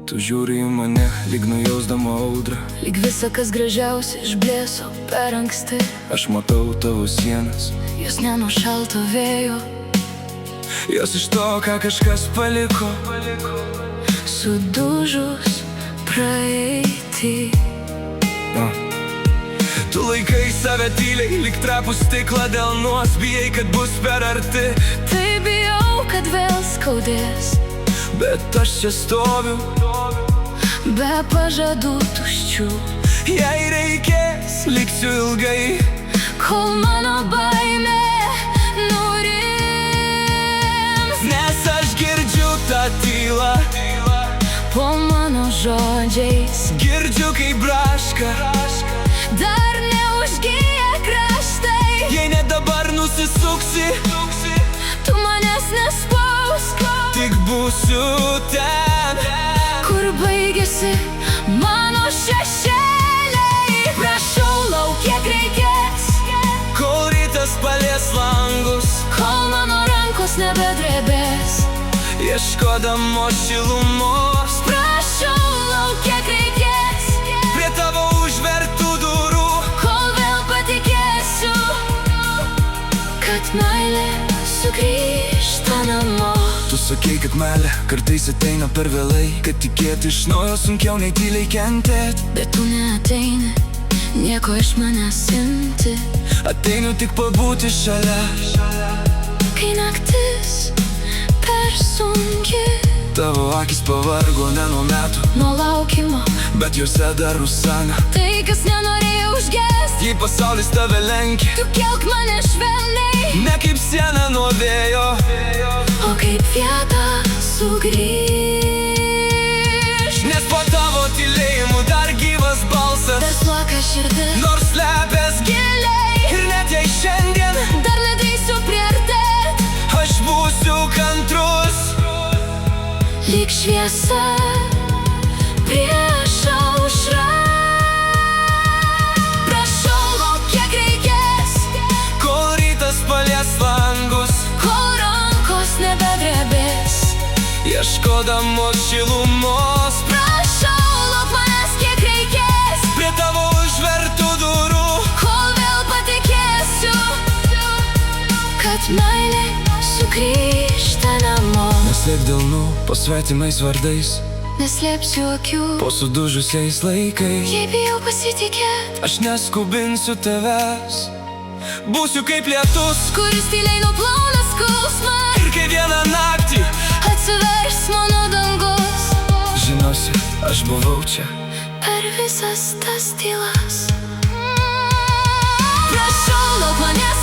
Tu žiūri į mane, lyg nujausdama audrą. Lyg visa kas gražiausia išblėso per anksti. Aš matau tavo sienas, Jos ne nuo šalto vėjo, jos iš to, ką kažkas paliko. sudužus praeitį. Tu laikai save tyliai, lyg trapų stiklą delnuos. Bijai, kad bus per arti, Tai bijau, kad vėl skaudės, bet aš čia stoviu. be pažadų tuščių. Jei reikės, liksiu ilgai, Kol mano baimė nurims. nes aš girdžiu tą tylą. Po mano žodžiais Girdžiu, kaip braška. dar neužgyja kraštai. Jei ne dabar nusisuksi, Tu manęs nespausk, tik būsiu ten, kur baigėsi mano šešėliai. Prašau, lauk kiek reikės, kol rytas palies langus, kol mano rankos nebedrebės. ieškodamos šilumos. Prašau, lauk kiek reikės, Prie tavo užvertų durų, kol vėl patikėsiu, kad meilė sugrįžta namo. Tu sakei, kad meilė kartais ateina per vėlai, kad tikėti iš naujo sunkiau nei tyliai kentėt. Bet tu neateini nieko iš manęs imti, Ateinu tik pabūti šalia. kai naktis per sunki. Tavo akis pavargo ne nuo metų, Nuo laukimo, bet juose dar rusana. tai kas nenorėjo užgesti. Jei pasaulis tave lenkia, Tu kelk mane švelniai, ne kaip siena nuo vėjo, o kaip vieta sugrįž. nes po tavo tylėjimu dar gyvas balsas, Dar plaka širdis, nors slepias giliai, ir net jei šiandien dar nedrįsiu priartėt. aš būsiu kantrus. Lyg šviesa prieš aušrą. Prašau, lauk kiek reikės, Kol rytas palies langus, kol rankos nebedrebės. ieškodamos šilumos. Prašau, lauk manęs kiek reikės, Prie tavo užvertų durų, kol vėl patikėsiu, kad meilė sugrįžta namo. neslėp delnų po svetimais vardais, Neslėpsiu akių, po sudužusiais laikais. jei bijau pasitikėt, Aš neskubinsiu tavęs, būsiu kaip lietus. kuris tyliai nuplauna skausmą. Ir kai vieną naktį Atsivers mano dangus žinosi, aš buvau čia. per visas tas tylas. Prašau, lauk manęs